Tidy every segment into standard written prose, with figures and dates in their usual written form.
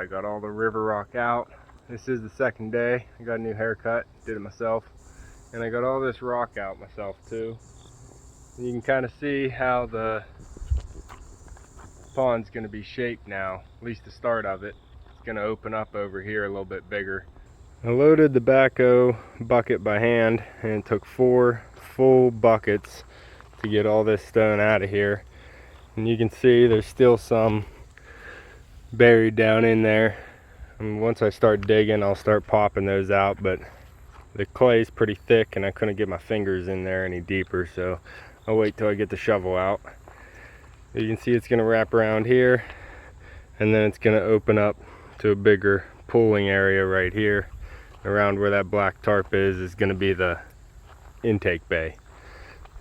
I got all the river rock out. This is the second day. I got a new haircut, did it myself. And I got all this rock out myself too. And you can kind of see how the pond's going to be shaped now, at least the start of it. It's going to open up over here a little bit bigger. I loaded the backhoe bucket by hand, and it took 4 full buckets to get all this stone out of here. And you can see there's still some buried down in there. And once I start digging, I'll start popping those out, but the clay is pretty thick and I couldn't get my fingers in there any deeper, so I'll wait till I get the shovel out. You can see it's going to wrap around here, and then it's going to open up to a bigger pooling area right here. Around where that black tarp is going to be the intake bay.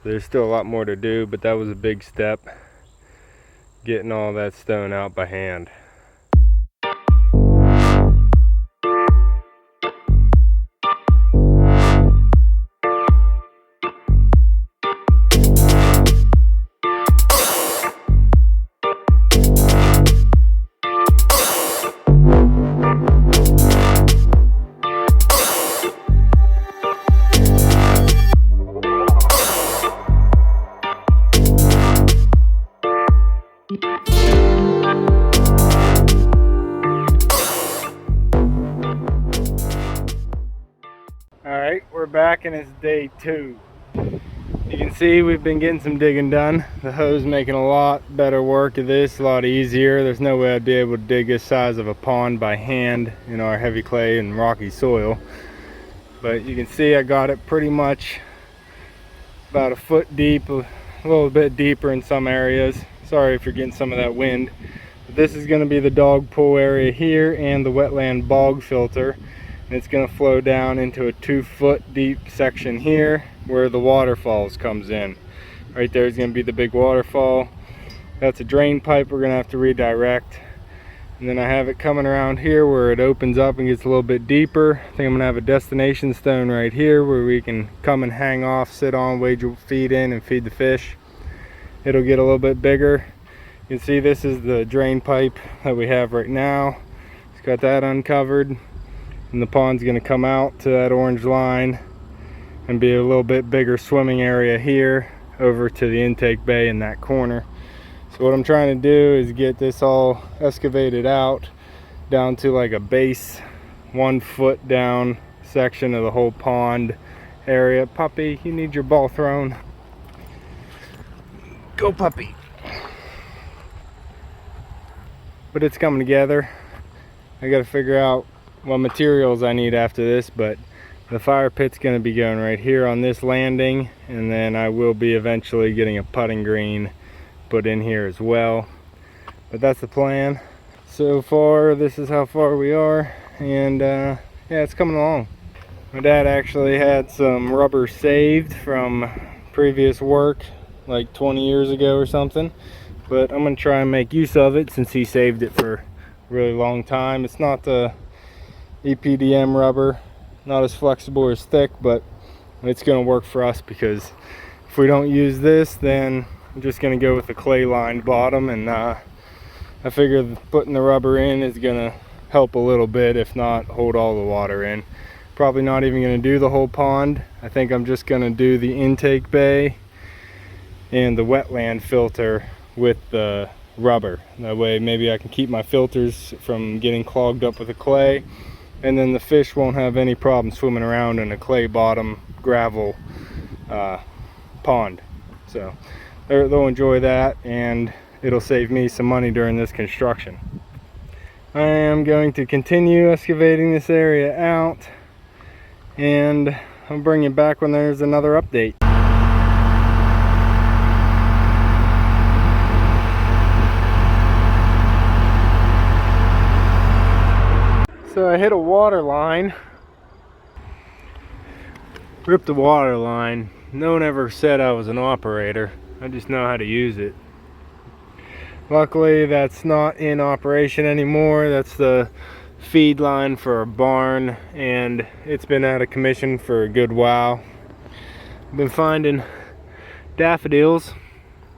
There's still a lot more to do, but that was a big step, getting all that stone out by hand. Alright, we're back and it's day 2. You can see we've been getting some digging done. The hoe's making a lot better work of this, a lot easier. There's no way I'd be able to dig this size of a pond by hand in our heavy clay and rocky soil. But you can see I got it pretty much about a foot deep, a little bit deeper in some areas. Sorry if you're getting some of that wind. But this is going to be the dog pool area here and the wetland bog filter. And it's going to flow down into a 2-foot deep section here where the waterfalls comes in. Right there is going to be the big waterfall. That's a drain pipe we're going to have to redirect. And then I have it coming around here where it opens up and gets a little bit deeper. I think I'm going to have a destination stone right here where we can come and hang off, sit on, wade your feet in and feed the fish. It'll get a little bit bigger. You can see this is the drain pipe that we have right now. It's got that uncovered. And the pond's going to come out to that orange line and be a little bit bigger swimming area here over to the intake bay in that corner. So what I'm trying to do is get this all excavated out down to like a base 1 foot down section of the whole pond area. Puppy, you need your ball thrown. Go puppy. But it's coming together. I got to figure out what materials I need after this, but the fire pit's going to be going right here on this landing, and then I will be eventually getting a putting green put in here as well. But that's the plan. So far, this is how far we are, and yeah, it's coming along. My dad actually had some rubber saved from previous work like 20 years ago or something, but I'm going to try and make use of it since he saved it for a really long time. It's not the EPDM rubber, not as flexible or as thick, but it's going to work for us because if we don't use this, then I'm just going to go with the clay lined bottom, and I figure putting the rubber in is going to help a little bit, if not hold all the water in. Probably not even going to do the whole pond. I think I'm just going to do the intake bay and the wetland filter with the rubber. That way maybe I can keep my filters from getting clogged up with the clay, and then the fish won't have any problem swimming around in a clay bottom gravel pond. So they'll enjoy that, and it'll save me some money during this construction. I am going to continue excavating this area out, and I'll bring you back when there's another update. So I hit a water line, ripped the water line. No one ever said I was an operator. I just know how to use it. Luckily that's not in operation anymore. That's the feed line for a barn, and it's been out of commission for a good while. I've been finding daffodils.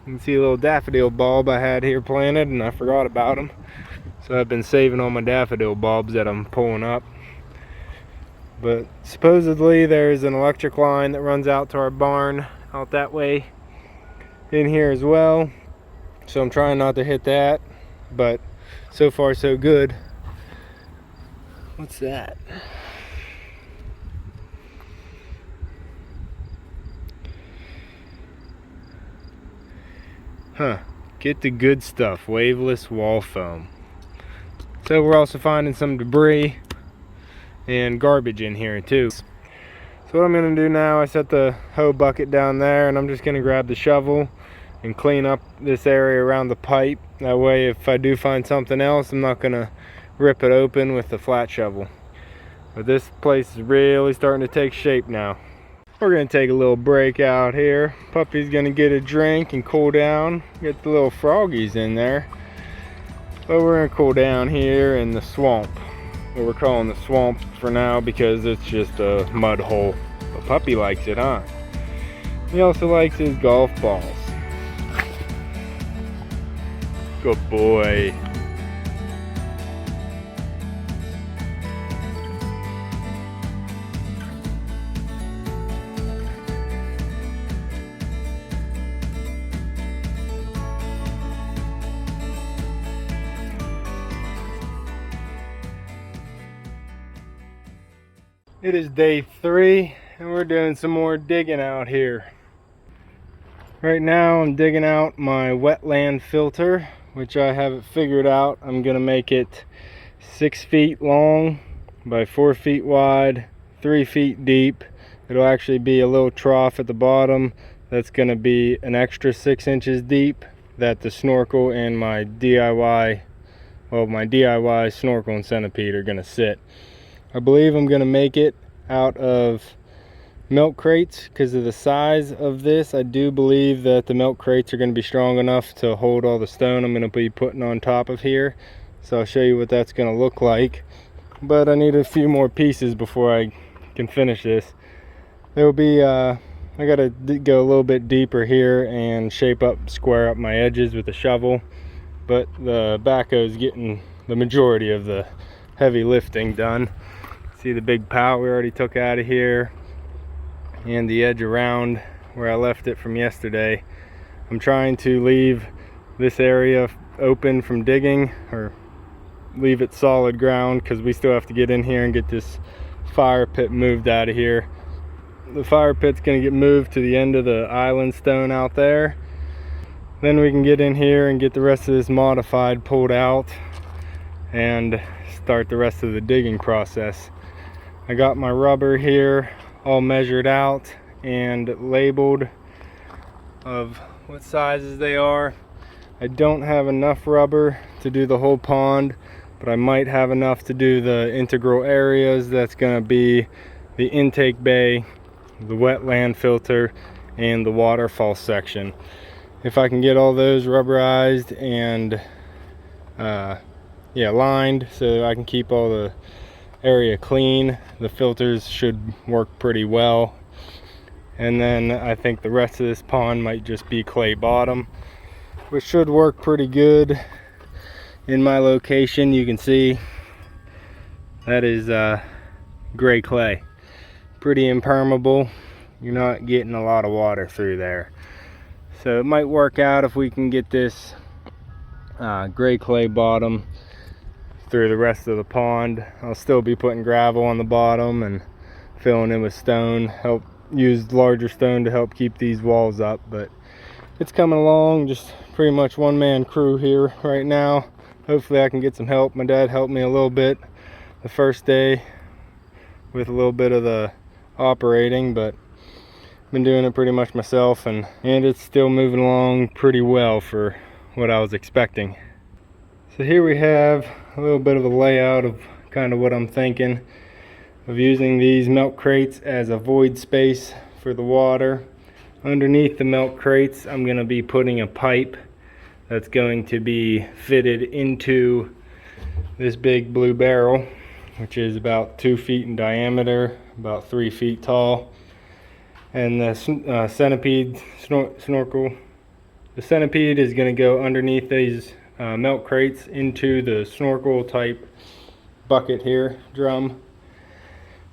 You can see a little daffodil bulb I had here planted and I forgot about them. So I've been saving all my daffodil bulbs that I'm pulling up. But supposedly there's an electric line that runs out to our barn out that way in here as well. So I'm trying not to hit that, but so far so good. What's that? Huh, get the good stuff, waveless wall foam. So we're also finding some debris and garbage in here too. So what I'm gonna do now, I set the hoe bucket down there and I'm just gonna grab the shovel and clean up this area around the pipe. That way if I do find something else, I'm not gonna rip it open with the flat shovel. But this place is really starting to take shape now. We're gonna take a little break out here. Puppy's gonna get a drink and cool down. Get the little froggies in there. But we're gonna cool down here in the swamp. What we're calling the swamp for now because it's just a mud hole. But Puppy likes it, huh? He also likes his golf balls. Good boy. It is day 3 and we're doing some more digging out here. Right now I'm digging out my wetland filter, which I have it figured out. I'm gonna make it 6 feet long by 4 feet wide, 3 feet deep. It'll actually be a little trough at the bottom that's gonna be an extra 6 inches deep that the snorkel and my DIY snorkel and centipede are gonna sit. I believe I'm gonna make it out of milk crates because of the size of this. I do believe that the milk crates are gonna be strong enough to hold all the stone I'm gonna be putting on top of here. So I'll show you what that's gonna look like. But I need a few more pieces before I can finish this. There'll be, I gotta go a little bit deeper here and square up my edges with the shovel. But the backhoe's getting the majority of the heavy lifting done. See the big pallet we already took out of here and the edge around where I left it from yesterday. I'm trying to leave this area open from digging, or leave it solid ground, because we still have to get in here and get this fire pit moved out of here. The fire pit's going to get moved to the end of the island stone out there. Then we can get in here and get the rest of this modified pulled out and start the rest of the digging process. I got my rubber here all measured out and labeled of what sizes they are. I don't have enough rubber to do the whole pond, but I might have enough to do the integral areas. That's going to be the intake bay, the wetland filter, and the waterfall section. If I can get all those rubberized and lined so I can keep all the area clean, the filters should work pretty well. And then I think the rest of this pond might just be clay bottom, which should work pretty good. In my location, you can see that is gray clay, pretty impermeable. You're not getting a lot of water through there, so it might work out if we can get this gray clay bottom through the rest of the pond. I'll still be putting gravel on the bottom and filling in with stone, use larger stone to help keep these walls up. But it's coming along, just pretty much one-man crew here right now. Hopefully I can get some help. My dad helped me a little bit the first day with a little bit of the operating, but I've been doing it pretty much myself, and it's still moving along pretty well for what I was expecting. So here we have a little bit of a layout of kind of what I'm thinking of, using these milk crates as a void space for the water. Underneath the milk crates, I'm going to be putting a pipe that's going to be fitted into this big blue barrel, which is about 2 feet in diameter, about 3 feet tall. And the centipede snorkel, the centipede is going to go underneath these milk crates into the snorkel type bucket here, drum.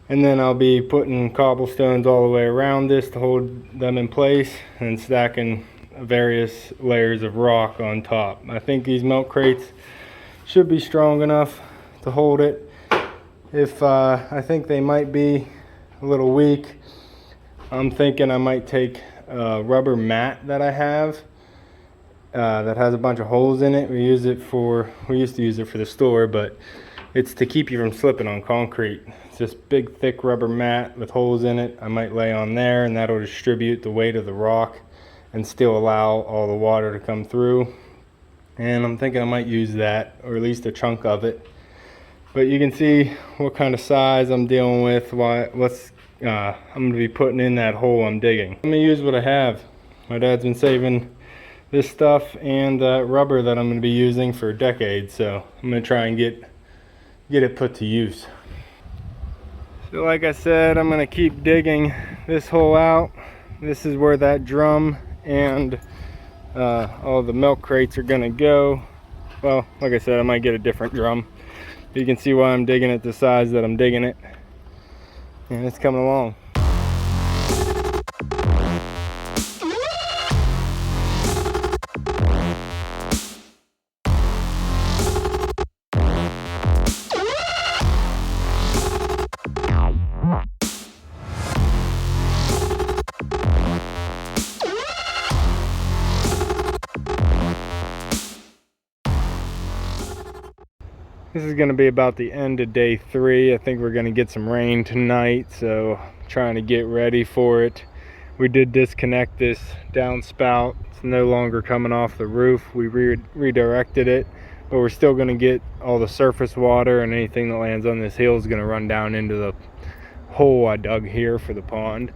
And then I'll be putting cobblestones all the way around this to hold them in place and stacking various layers of rock on top. I think these milk crates should be strong enough to hold it. If I think they might be a little weak, I'm thinking I might take a rubber mat that I have that has a bunch of holes in it. We used to use it for the store, but it's to keep you from slipping on concrete. It's this big thick rubber mat with holes in it. I might lay on there, and that'll distribute the weight of the rock and still allow all the water to come through. And I'm thinking I might use that, or at least a chunk of it. But you can see what kind of size I'm dealing with. I'm going to be putting in that hole I'm digging. I'm going to use what I have. My dad's been saving this stuff and rubber that I'm going to be using for decades, so I'm going to try and get it put to use. So like I said, I'm going to keep digging this hole out. This is where that drum and all the milk crates are going to go. Well, like I said, I might get a different drum. You can see why I'm digging it the size that I'm digging it, and it's coming along. This is going to be about the end of day 3. I think we're going to get some rain tonight, so I'm trying to get ready for it. We did disconnect this downspout. It's no longer coming off the roof. We redirected it, but we're still going to get all the surface water, and anything that lands on this hill is going to run down into the hole I dug here for the pond.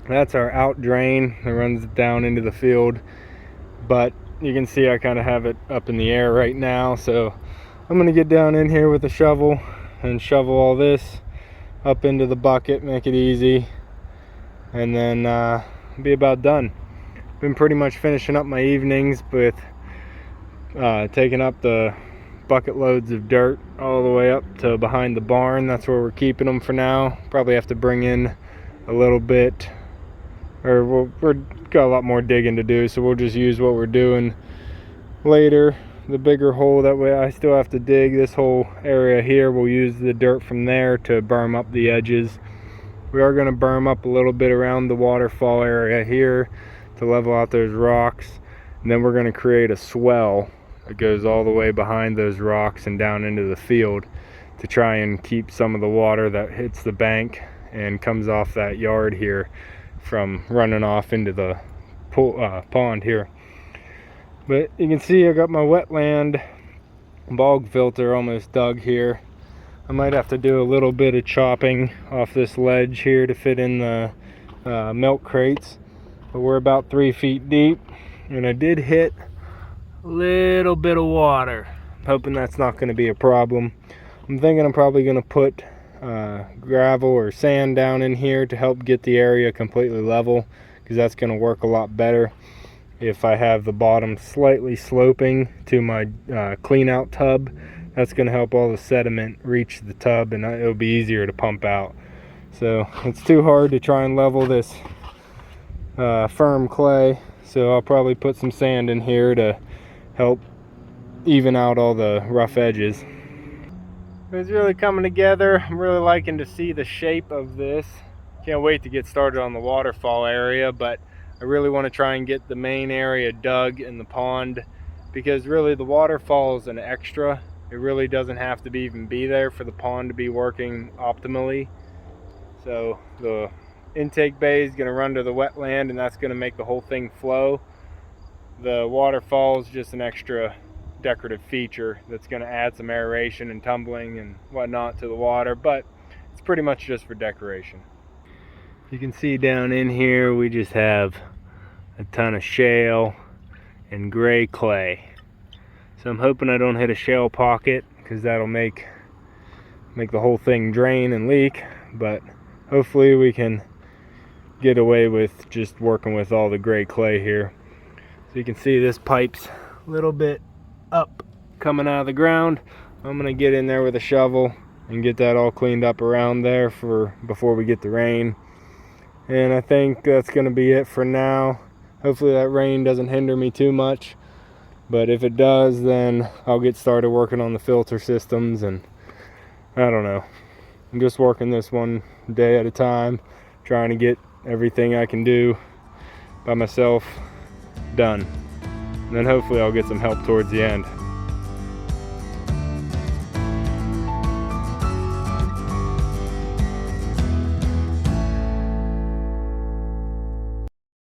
That's our out drain that runs down into the field, but you can see I kind of have it up in the air right now, so I'm going to get down in here with a shovel and shovel all this up into the bucket, make it easy, and then be about done. Been pretty much finishing up my evenings with taking up the bucket loads of dirt all the way up to behind the barn. That's where we're keeping them for now. Probably have to bring in a little bit, or we've got a lot more digging to do, so we'll just use what we're doing later. The bigger hole that way I still have to dig, this whole area here, we'll use the dirt from there to berm up the edges. We are going to berm up a little bit around the waterfall area here to level out those rocks, and then we're going to create a swell that goes all the way behind those rocks and down into the field to try and keep some of the water that hits the bank and comes off that yard here from running off into the pond here. But you can see I got my wetland bog filter almost dug here. I might have to do a little bit of chopping off this ledge here to fit in the milk crates. But we're about 3 feet deep, and I did hit a little bit of water. I'm hoping that's not going to be a problem. I'm thinking I'm probably going to put gravel or sand down in here to help get the area completely level, because that's going to work a lot better if I have the bottom slightly sloping to my clean out tub. That's going to help all the sediment reach the tub, and it'll be easier to pump out. So it's too hard to try and level this firm clay, so I'll probably put some sand in here to help even out all the rough edges. It's really coming together. I'm really liking to see the shape of this. Can't wait to get started on the waterfall area, but I really want to try and get the main area dug in the pond, because really the waterfall is an extra. It really doesn't have to even be there for the pond to be working optimally. So the intake bay is going to run to the wetland, and that's going to make the whole thing flow. The waterfall is just an extra decorative feature that's going to add some aeration and tumbling and whatnot to the water, but it's pretty much just for decoration. You can see down in here we just have a ton of shale and gray clay. So I'm hoping I don't hit a shale pocket, because that'll make the whole thing drain and leak, but hopefully we can get away with just working with all the gray clay here. So you can see this pipe's a little bit up coming out of the ground. I'm gonna get in there with a shovel and get that all cleaned up around there before we get the rain. And I think that's gonna be it for now. Hopefully that rain doesn't hinder me too much, but if it does, then I'll get started working on the filter systems. And I don't know, I'm just working this one day at a time, trying to get everything I can do by myself done, and then hopefully I'll get some help towards the end.